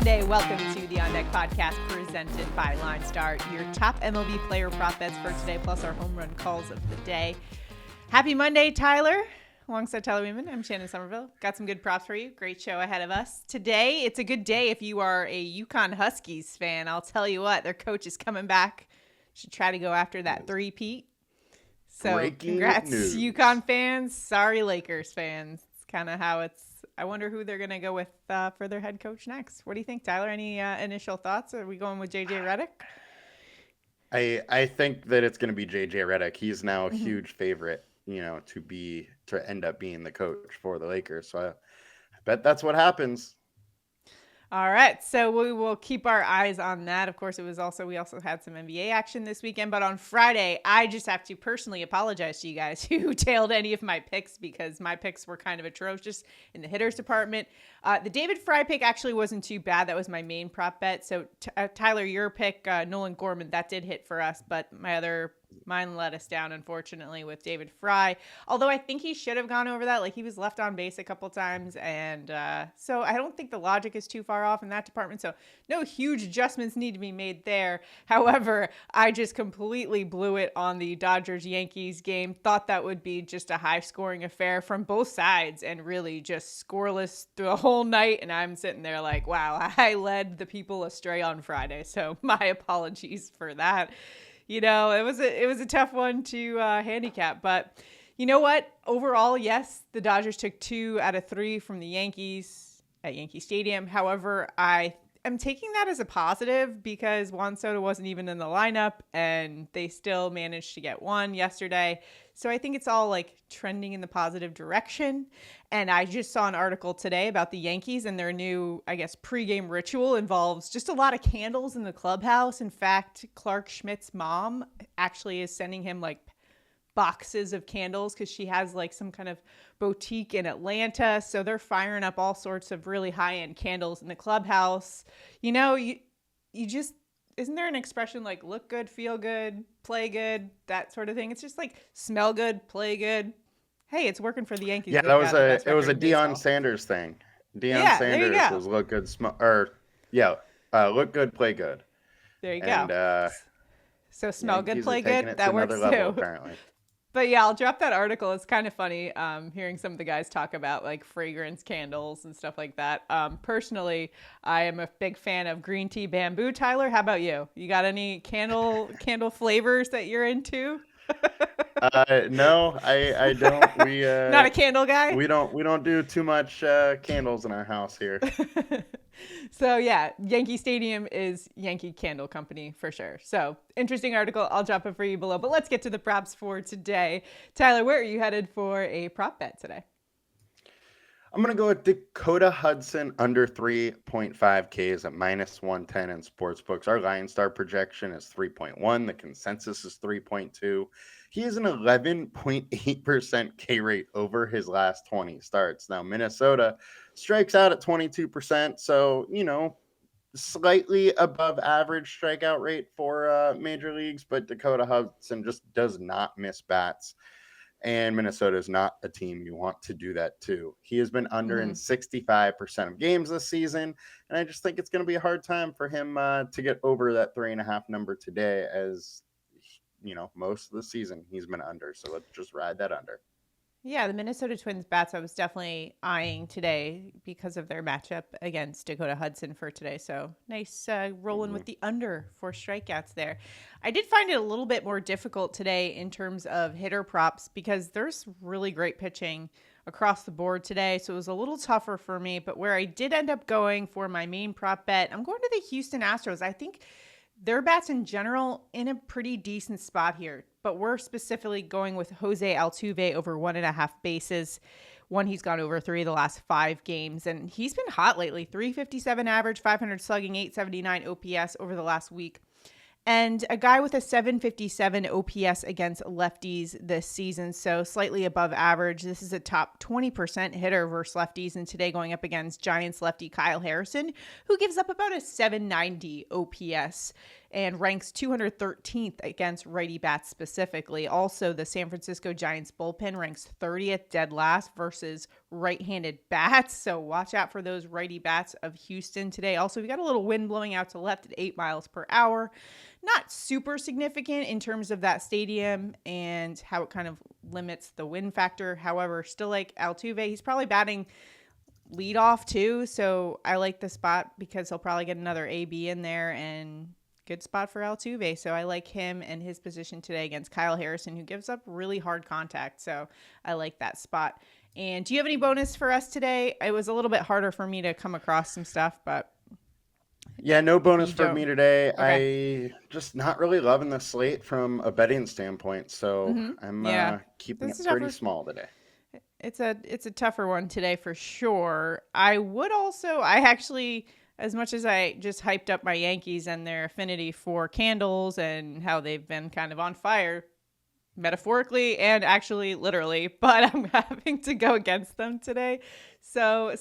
Monday. Welcome to the On Deck podcast presented by LineStar, your top MLB player prop bets for today, plus our home run calls of the day. Happy Monday, Tyler. Alongside Tyler Wiemann, I'm Shannon Sommerville. Got some good props for you. Great show ahead of us. Today, it's a good day if you are a Yukon Huskies fan. I'll tell you what, their coach is coming back. Should try to go after that three-peat. So Breaking congrats, news. Yukon fans. Sorry, Lakers fans. It's kind of how it's. I wonder who they're going to go with for their head coach next. What do you think, Tyler? Any initial thoughts? Are we going with JJ Redick? I think that it's going to be JJ Redick. He's now a huge favorite, to end up being the coach for the Lakers. So I bet that's what happens. All right, so we will keep our eyes on that. Of course, we also had some NBA action this weekend, but on Friday, I just have to personally apologize to you guys who tailed any of my picks because my picks were kind of atrocious in the hitters department. The David Fry pick actually wasn't too bad. That was my main prop bet. So Tyler, your pick, Nolan Gorman, that did hit for us, but mine let us down, unfortunately, with David Fry. Although I think he should have gone over that. Like, he was left on base a couple times. And so I don't think the logic is too far off in that department. So no huge adjustments need to be made there. However, I just completely blew it on the Dodgers-Yankees game. Thought that would be just a high-scoring affair from both sides and really just scoreless through the whole night. And I'm sitting there like, wow, I led the people astray on Friday. So my apologies for that. It was a tough one to handicap, but you know what? Overall, yes, the Dodgers took 2 out of 3 from the Yankees at Yankee Stadium. However, I am taking that as a positive because Juan Soto wasn't even in the lineup and they still managed to get 1 yesterday. So I think it's all like trending in the positive direction. And I just saw an article today about the Yankees and their new, I guess, pregame ritual involves just a lot of candles in the clubhouse. In fact, Clark Schmidt's mom actually is sending him like boxes of candles because she has like some kind of boutique in Atlanta. So they're firing up all sorts of really high-end candles in the clubhouse. You just, isn't there an expression like look good, feel good, play good, that sort of thing? It's just like smell good, play good. Hey, it's working for the Yankees. Yeah, it was a Deion Sanders thing. Sanders was look good, look good, play good. There you go. So smell Yankees good, play good. That works level, too. Apparently. But yeah, I'll drop that article. It's kind of funny hearing some of the guys talk about like fragrance candles and stuff like that. Personally, I am a big fan of green tea bamboo. Tyler, how about you? You got any candle flavors that you're into? No, I don't. We not a candle guy. We don't do too much candles in our house here. So yeah, Yankee Stadium is Yankee Candle Company for sure. So interesting article. I'll drop it for you below. But let's get to the props for today. Tyler, where are you headed for a prop bet today? I'm going to go with Dakota Hudson under 3.5 Ks at -110 in sportsbooks. Our LineStar projection is 3.1. The consensus is 3.2. He has an 11.8% K rate over his last 20 starts. Now, Minnesota strikes out at 22%. So, slightly above average strikeout rate for major leagues. But Dakota Hudson just does not miss bats. And Minnesota is not a team you want to do that to. He has been under in 65% of games this season. And I just think it's going to be a hard time for him to get over that 3.5 number today as, most of the season he's been under. So let's just ride that under. Yeah, the Minnesota Twins bats I was definitely eyeing today because of their matchup against Dakota Hudson for today. So nice rolling with the under for strikeouts there. I did find it a little bit more difficult today in terms of hitter props because there's really great pitching across the board today. So it was a little tougher for me. But where I did end up going for my main prop bet, I'm going to the Houston Astros. I think their bats in general in a pretty decent spot here, but we're specifically going with Jose Altuve over 1.5 bases. He's gone over 3 the last 5 games, and he's been hot lately. 357 average, 500 slugging, 879 OPS over the last week. And a guy with a 757 OPS against lefties this season, so slightly above average. This is a top 20% hitter versus lefties, and today going up against Giants lefty Kyle Harrison, who gives up about a 790 OPS and ranks 213th against righty bats specifically. Also, the San Francisco Giants bullpen ranks 30th, dead last, versus right-handed bats. So watch out for those righty bats of Houston today. Also, we got a little wind blowing out to left at 8 miles per hour. Not super significant in terms of that stadium and how it kind of limits the wind factor. However, still like Altuve, he's probably batting lead off too. So I like the spot because he'll probably get another AB in there, and good spot for Altuve. So I like him and his position today against Kyle Harrison, who gives up really hard contact. So I like that spot. And do you have any bonus for us today? It was a little bit harder for me to come across some stuff, but yeah, no bonus for me today. Okay. I just not really loving the slate from a betting standpoint, so I'm keeping it pretty small today. It's a tougher one today for sure. I actually, as much as I just hyped up my Yankees and their affinity for candles and how they've been kind of on fire, metaphorically and actually literally, but I'm having to go against them today. So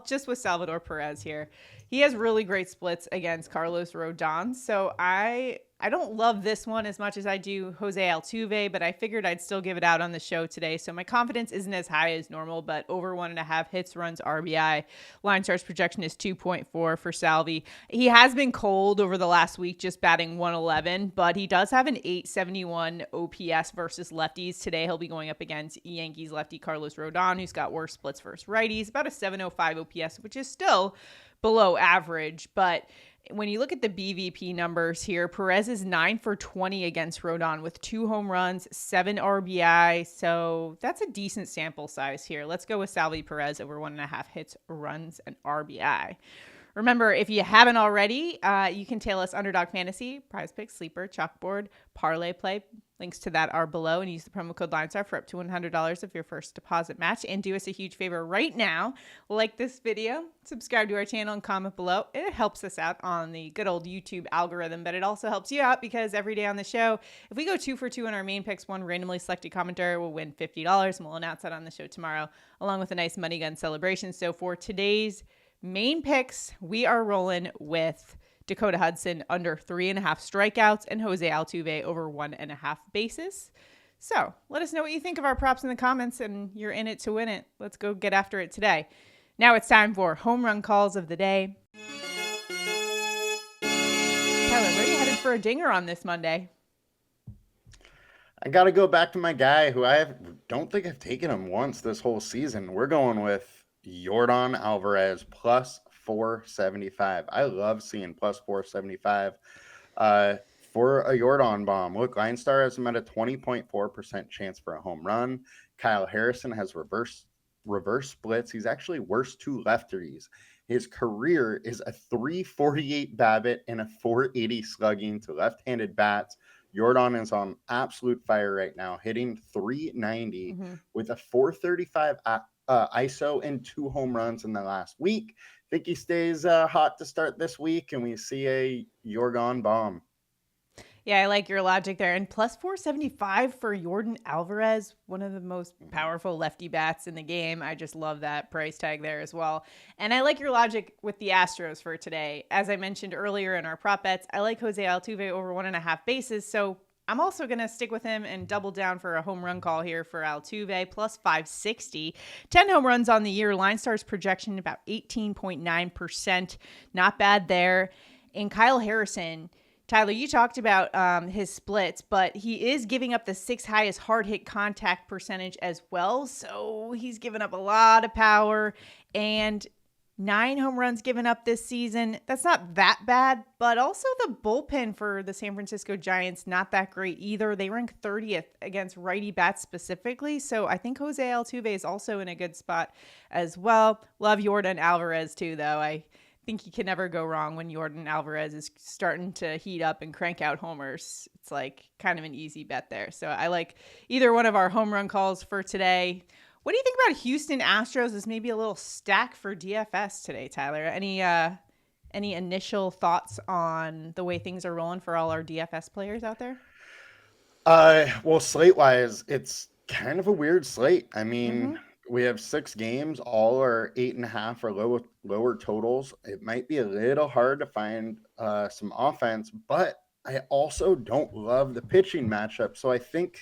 just with Salvador Perez here, he has really great splits against Carlos Rodon. So I don't love this one as much as I do Jose Altuve, but I figured I'd still give it out on the show today. So my confidence isn't as high as normal, but over 1.5 hits, runs, RBI. LineStar's projection is 2.4 for Salvi. He has been cold over the last week, just batting 111, but he does have an 871 OPS versus lefties. Today he'll be going up against Yankees lefty Carlos Rodon, who's got worse splits versus righties, about a 705 OPS, which is still below average. But when you look at the BVP numbers here, Perez is 9 for 20 against Rodon with 2 home runs, 7 RBI. So that's a decent sample size here. Let's go with Salvi Perez over 1.5 hits, runs, and RBI. Remember, if you haven't already, you can tail us Underdog Fantasy, PrizePicks, Sleeper, Chalkboard, ParlayPlay. Links to that are below, and use the promo code LineStar for up to $100 of your first deposit match. And do us a huge favor right now. Like this video, subscribe to our channel, and comment below. It helps us out on the good old YouTube algorithm, but it also helps you out because every day on the show, if we go 2 for 2 on our main picks, one randomly selected commenter will win $50, and we'll announce that on the show tomorrow, along with a nice money gun celebration. So for today's main picks, we are rolling with Dakota Hudson under 3.5 strikeouts and Jose Altuve over 1.5 bases. So let us know what you think of our props in the comments, and you're in it to win it. Let's go get after it today. Now it's time for home run calls of the day. Tyler, where are you headed for a dinger on this Monday? I got to go back to my guy who don't think I've taken him once this whole season. We're going with Yordan Alvarez plus 475. I love seeing plus 475 for a Yordan bomb. Look, LineStar has him at a 20.4% chance for a home run. Kyle Harrison has reverse splits. He's actually worse to lefties. His career is a 348 BABIP and a 480 slugging to left-handed bats. Yordan is on absolute fire right now, hitting 390 with a 435 ISO and 2 home runs in the last week. Think he stays hot to start this week, and we see a Yordan bomb. Yeah, I like your logic there. And plus 475 for Yordan Alvarez, one of the most powerful lefty bats in the game. I just love that price tag there as well. And I like your logic with the Astros for today. As I mentioned earlier in our prop bets, I like Jose Altuve over 1.5 bases. So I'm also going to stick with him and double down for a home run call here for Altuve, plus 560. 10 home runs on the year. LineStar's projection about 18.9%. Not bad there. And Kyle Harrison, Tyler, you talked about his splits, but he is giving up the 6th highest hard hit contact percentage as well. So he's given up a lot of power, and 9 home runs given up this season. That's not that bad, but also the bullpen for the San Francisco Giants, not that great either. They rank 30th against righty bats specifically. So I think Jose Altuve is also in a good spot as well. Love Yordan Alvarez too, though. I think you can never go wrong when Yordan Alvarez is starting to heat up and crank out homers. It's like kind of an easy bet there. So I like either one of our home run calls for today. What do you think about Houston Astros as maybe a little stack for DFS today, Tyler? Any initial thoughts on the way things are rolling for all our DFS players out there? Well, slate-wise, it's kind of a weird slate. I mean, We have 6 games. All are 8.5 or lower totals. It might be a little hard to find some offense, but I also don't love the pitching matchup. So I think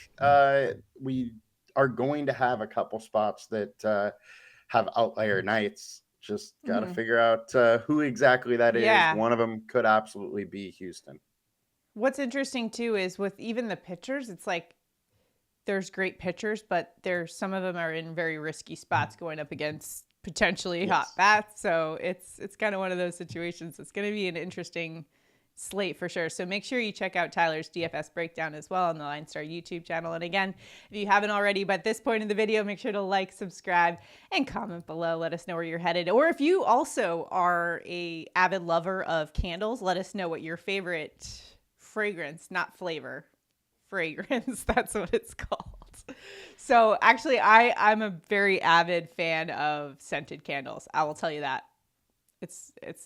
we are going to have a couple spots that have outlier nights. Just got to figure out who exactly that is. One of them could absolutely be Houston. What's interesting too is with even the pitchers, it's like there's great pitchers, but some of them are in very risky spots going up against potentially hot bats. So it's kind of one of those situations. It's going to be an interesting slate for sure. So make sure you check out Tyler's DFS breakdown as well on the LineStar YouTube channel. And again, if you haven't already, by this point in the video, make sure to like, subscribe, and comment below. Let us know where you're headed. Or if you also are a avid lover of candles, let us know what your favorite fragrance, not flavor, fragrance, that's what it's called. So actually I'm a very avid fan of scented candles. I will tell you that.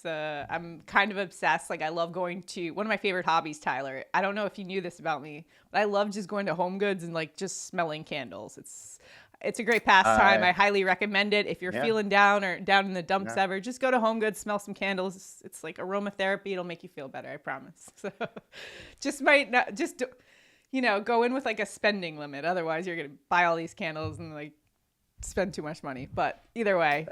I'm kind of obsessed. Like I love going to one of my favorite hobbies, Tyler. I don't know if you knew this about me, but I love just going to Home Goods and like just smelling candles. It's a great pastime. I highly recommend it. If you're feeling down or down in the dumps ever, just go to Home Goods, smell some candles. It's like aromatherapy. It'll make you feel better. I promise. So go in with like a spending limit. Otherwise you're going to buy all these candles and like spend too much money. But either way,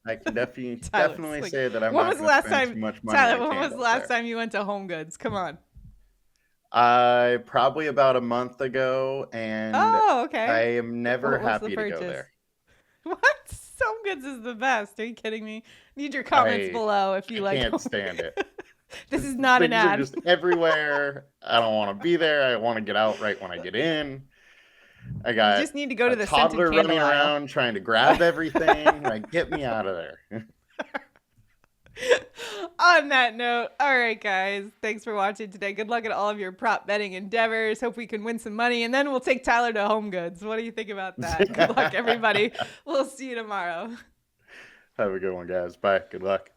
I can definitely say that I'm when not was the last spend time, too much money. Tyler, when was the last time you went to Home Goods? Come on. Probably about a month ago, and okay. I am never happy to go there. What? Home Goods is the best. Are you kidding me? Need your comments below if you like. I can't stand it. This is not an ad. Things are just everywhere. I don't want to be there. I want to get out right when I get in. I got you just need to go to the toddler scented running around trying to grab everything. Like, get me out of there. On that note, all right, guys. Thanks for watching today. Good luck at all of your prop betting endeavors. Hope we can win some money, and then we'll take Tyler to Home Goods. What do you think about that? Good luck, everybody. We'll see you tomorrow. Have a good one, guys. Bye. Good luck.